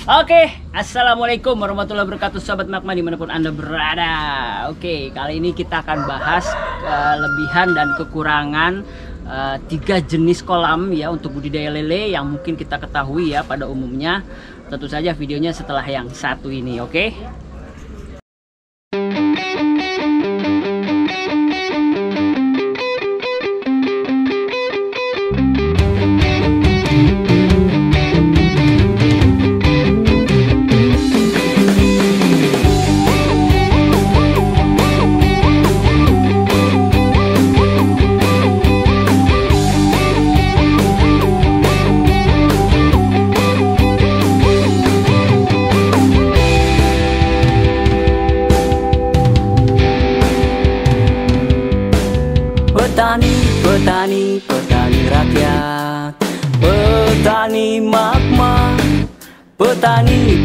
Oke, assalamualaikum warahmatullahi wabarakatuh, sahabat Magma dimanapun anda berada. Oke, kali ini kita akan bahas kelebihan dan kekurangan tiga jenis kolam ya untuk budidaya lele yang mungkin kita ketahui ya pada umumnya. Tentu saja videonya setelah yang satu ini, oke? Petani rakyat, petani Magma, petani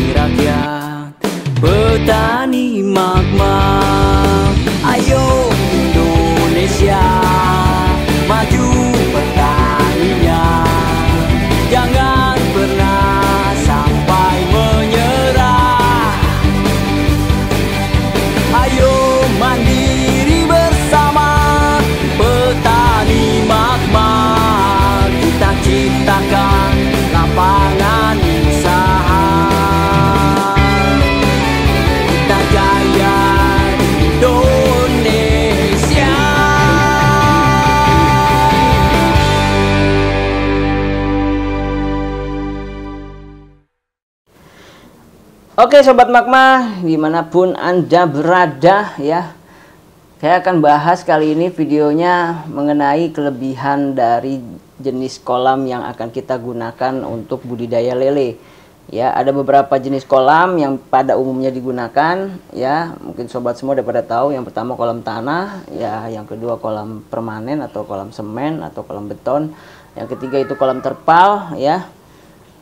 rakyat, petani Magma. Ayo Indonesia, maju petaninya, jangan pernah sampai menyerah. Ayo mandiri bersama petani Magma, kita ciptakan lapangan usaha, kita jaya Indonesia. Oke Sobat Magma, dimanapun anda berada ya, saya akan bahas kali ini videonya mengenai kelebihan dari jenis kolam yang akan kita gunakan untuk budidaya lele. Ya, ada beberapa jenis kolam yang pada umumnya digunakan ya. Mungkin sobat semua udah pada tahu. Yang pertama kolam tanah, ya, yang kedua kolam permanen atau kolam semen atau kolam beton. Yang ketiga itu kolam terpal ya.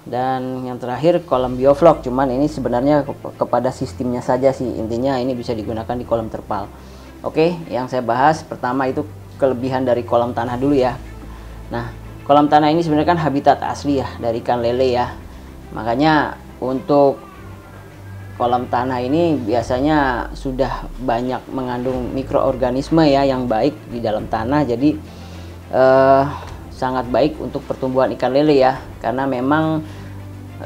Dan yang terakhir kolam bioflok. Cuman ini sebenarnya kepada sistemnya saja sih. Intinya ini bisa digunakan di kolam terpal. Oke, yang saya bahas pertama itu kelebihan dari kolam tanah dulu ya. Nah, kolam tanah ini sebenarnya kan habitat asli ya dari ikan lele ya. Makanya untuk kolam tanah ini biasanya sudah banyak mengandung mikroorganisme ya yang baik di dalam tanah. Jadi sangat baik untuk pertumbuhan ikan lele ya. Karena memang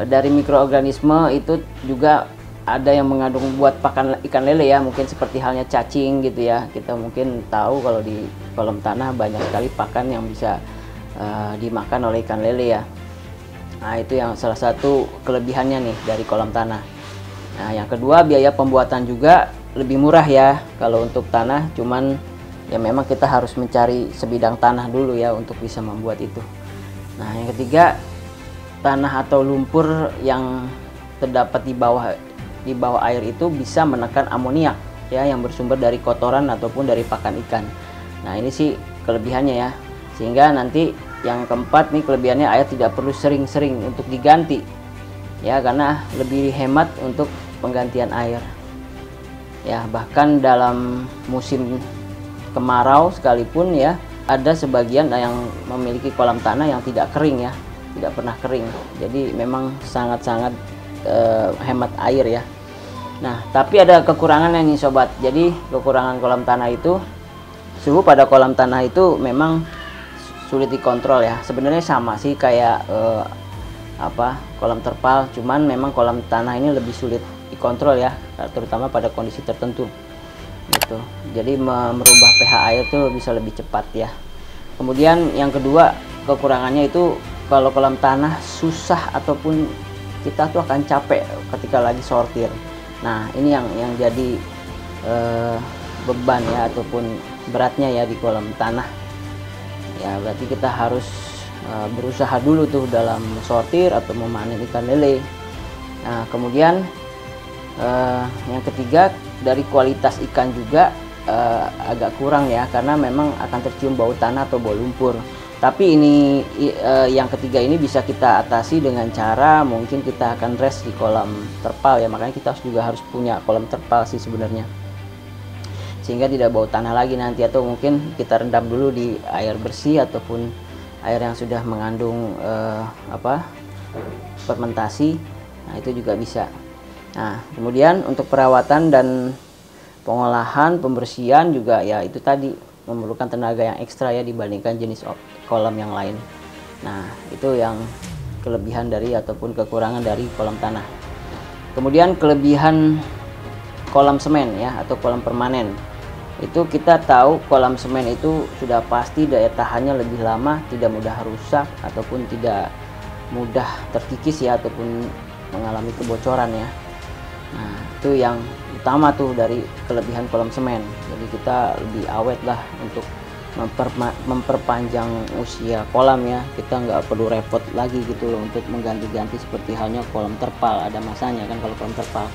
dari mikroorganisme itu juga ada yang mengandung buat pakan ikan lele ya, mungkin seperti halnya cacing gitu ya. Kita mungkin tahu kalau di kolam tanah banyak sekali pakan yang bisa dimakan oleh ikan lele ya. Nah, itu yang salah satu kelebihannya nih dari kolam tanah. Nah, yang kedua biaya pembuatan juga lebih murah ya kalau untuk tanah, cuman ya memang kita harus mencari sebidang tanah dulu ya untuk bisa membuat itu. Nah, yang ketiga tanah atau lumpur yang terdapat di bawah air itu bisa menekan amoniak ya yang bersumber dari kotoran ataupun dari pakan ikan. Nah, ini sih kelebihannya ya. Sehingga nanti yang keempat nih kelebihannya, air tidak perlu sering-sering untuk diganti ya, karena lebih hemat untuk penggantian air. Ya, bahkan dalam musim kemarau sekalipun ya, ada sebagian yang memiliki kolam tanah yang tidak kering ya, tidak pernah kering. Jadi memang sangat-sangat hemat air ya. Nah, tapi ada kekurangannya nih sobat. Jadi kekurangan kolam tanah itu, suhu pada kolam tanah itu memang sulit dikontrol ya. Sebenarnya sama sih kayak kolam terpal, cuman memang kolam tanah ini lebih sulit dikontrol ya, terutama pada kondisi tertentu gitu. Jadi merubah pH air itu bisa lebih cepat ya. Kemudian yang kedua kekurangannya itu, kalau kolam tanah susah ataupun kita tuh akan capek ketika lagi sortir. Nah, ini yang jadi beban ya ataupun beratnya ya di kolam tanah ya. Berarti kita harus berusaha dulu tuh dalam sortir atau memanen ikan lele. Nah, kemudian yang ketiga dari kualitas ikan juga agak kurang ya, karena memang akan tercium bau tanah atau bau lumpur. Tapi ini yang ketiga ini bisa kita atasi dengan cara mungkin kita akan rest di kolam terpal ya. Makanya kita juga harus punya kolam terpal sih sebenarnya, sehingga tidak bau tanah lagi nanti. Atau mungkin kita rendam dulu di air bersih ataupun air yang sudah mengandung fermentasi. Nah, itu juga bisa. Nah, kemudian untuk perawatan dan pengolahan, pembersihan juga ya itu tadi memerlukan tenaga yang ekstra ya dibandingkan jenis kolam yang lain. Nah, itu yang kelebihan dari ataupun kekurangan dari kolam tanah. Kemudian kelebihan kolam semen ya atau kolam permanen. Itu kita tahu kolam semen itu sudah pasti daya tahannya lebih lama, tidak mudah rusak ataupun tidak mudah terkikis ya ataupun mengalami kebocoran ya. Nah, itu yang utama tuh dari kelebihan kolam semen. Jadi kita lebih awet lah untuk memperpanjang usia kolam ya. Kita nggak perlu repot lagi gitu loh untuk mengganti-ganti seperti halnya kolam terpal, ada masanya kan kalau kolam terpal.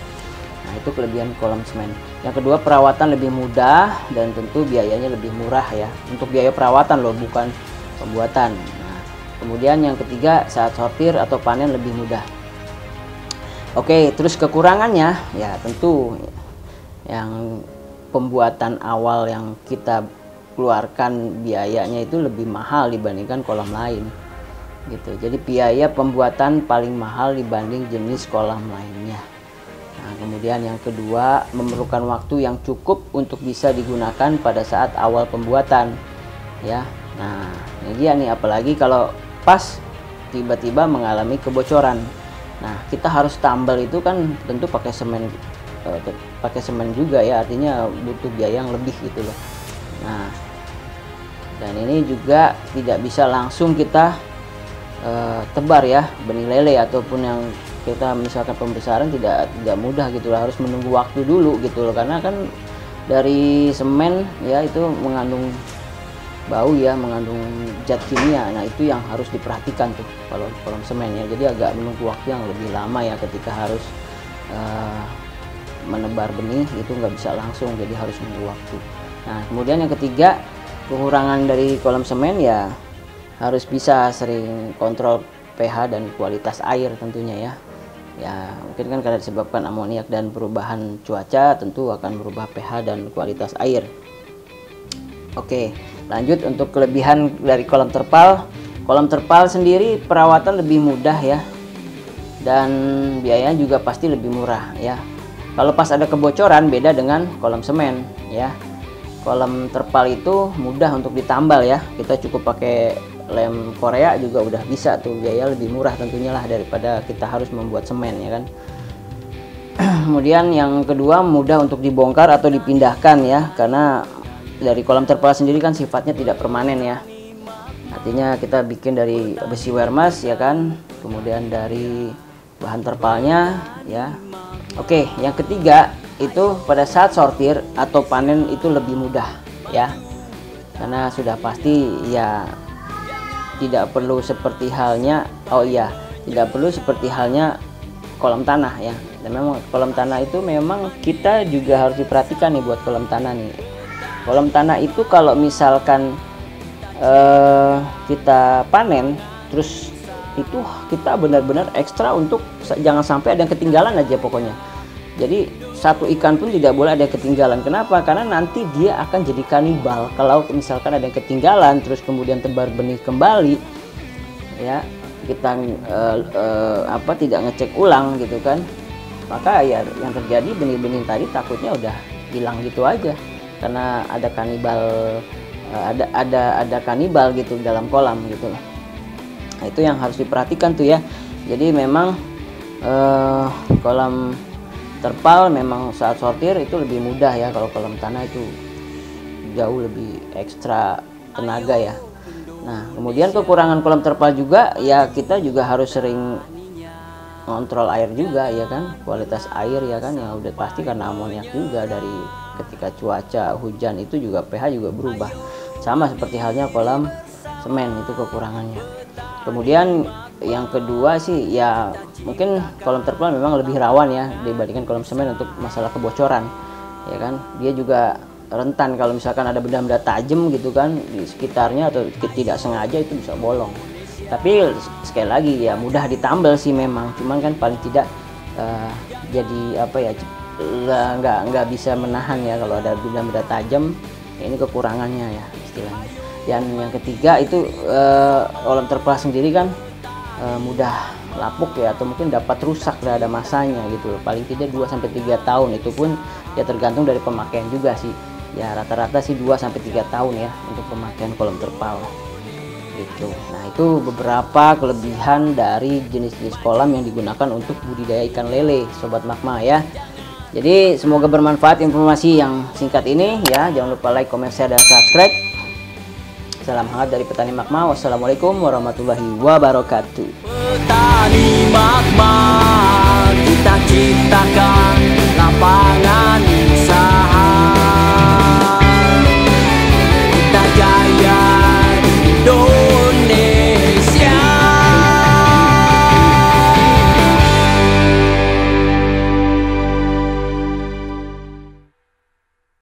Nah, itu kelebihan kolam semen. Yang kedua, perawatan lebih mudah dan tentu biayanya lebih murah ya. Untuk biaya perawatan loh, bukan pembuatan. Nah, kemudian yang ketiga, saat sortir atau panen lebih mudah. Oke, terus kekurangannya ya tentu yang pembuatan awal yang kita keluarkan biayanya itu lebih mahal dibandingkan kolam lain gitu. Jadi biaya pembuatan paling mahal dibanding jenis kolam lainnya. Nah, kemudian yang kedua, memerlukan waktu yang cukup untuk bisa digunakan pada saat awal pembuatan ya. Nah, ini dia nih, apalagi kalau pas tiba-tiba mengalami kebocoran. Nah, kita harus tambal itu kan tentu pakai semen juga ya, artinya butuh biaya yang lebih gitu loh. Nah, dan ini juga tidak bisa langsung kita tebar ya benih lele ataupun yang kita misalkan pembesaran tidak mudah gitu loh, harus menunggu waktu dulu gitu loh, karena kan dari semen ya itu mengandung bau ya, mengandung zat kimia. Nah, itu yang harus diperhatikan tuh kalau kolam semen ya. Jadi agak menunggu waktu yang lebih lama ya ketika harus menebar benih, itu nggak bisa langsung, jadi harus menunggu waktu. Nah, kemudian yang ketiga, kekurangan dari kolam semen ya harus bisa sering kontrol pH dan kualitas air tentunya ya. Ya, mungkin kan karena disebabkan amoniak dan perubahan cuaca tentu akan merubah pH dan kualitas air. Oke, lanjut untuk kelebihan dari kolam terpal. Kolam terpal sendiri perawatan lebih mudah ya, dan biayanya juga pasti lebih murah ya. Kalau pas ada kebocoran beda dengan kolam semen ya. Kolam terpal itu mudah untuk ditambal ya, kita cukup pakai lem Korea juga udah bisa tuh, biaya lebih murah tentunya lah daripada kita harus membuat semen ya kan. Kemudian yang kedua, mudah untuk dibongkar atau dipindahkan ya, karena dari kolam terpal sendiri kan sifatnya tidak permanen ya. Artinya kita bikin dari besi wermas ya kan, kemudian dari bahan terpalnya ya. Oke, yang ketiga itu pada saat sortir atau panen itu lebih mudah ya, karena sudah pasti ya tidak perlu seperti halnya tidak perlu seperti halnya kolam tanah ya. Dan memang kolam tanah itu memang kita juga harus diperhatikan nih buat kolam tanah nih. Kolam tanah itu kalau misalkan kita panen terus itu kita benar-benar ekstra untuk jangan sampai ada yang ketinggalan aja pokoknya. Jadi satu ikan pun tidak boleh ada yang ketinggalan. Kenapa? Karena nanti dia akan jadi kanibal. Kalau misalkan ada yang ketinggalan terus kemudian tebar benih kembali ya, kita tidak ngecek ulang gitu kan, maka ya yang terjadi benih-benih tadi takutnya udah hilang gitu aja. Karena ada kanibal, ada kanibal gitu dalam kolam gitu loh. Nah, itu yang harus diperhatikan tuh ya. Jadi memang kolam terpal memang saat sortir itu lebih mudah ya. Kalau kolam tanah itu jauh lebih ekstra tenaga ya. Nah, kemudian kekurangan kolam terpal juga ya, kita juga harus sering ngontrol air juga ya kan, kualitas air ya kan, yang udah pasti karena amoniak juga dari ketika cuaca hujan itu juga pH juga berubah, sama seperti halnya kolam semen, itu kekurangannya. Kemudian yang kedua sih ya, mungkin kolam terpal memang lebih rawan ya dibandingkan kolam semen untuk masalah kebocoran ya kan. Dia juga rentan kalau misalkan ada benda-benda tajam gitu kan di sekitarnya atau tidak sengaja itu bisa bolong. Tapi sekali lagi ya mudah ditambal sih memang, cuman kan paling tidak jadi nggak bisa menahan ya kalau ada benda-benda tajam. Ini kekurangannya ya istilahnya. Dan yang ketiga itu kolam terpal sendiri kan mudah lapuk ya, atau mungkin dapat rusak, ada masanya gitu. Paling tidak 2-3 tahun, itu pun ya tergantung dari pemakaian juga sih. Ya rata-rata sih 2-3 tahun ya untuk pemakaian kolam terpal gitu. Nah, itu beberapa kelebihan dari jenis-jenis kolam yang digunakan untuk budidaya ikan lele, Sobat Magma ya. Jadi semoga bermanfaat informasi yang singkat ini ya. Jangan lupa like, comment, share, dan subscribe. Salam hangat dari Petani Magma. Wassalamualaikum warahmatullahi wabarakatuh. Petani Magma, kita ciptakan lapangan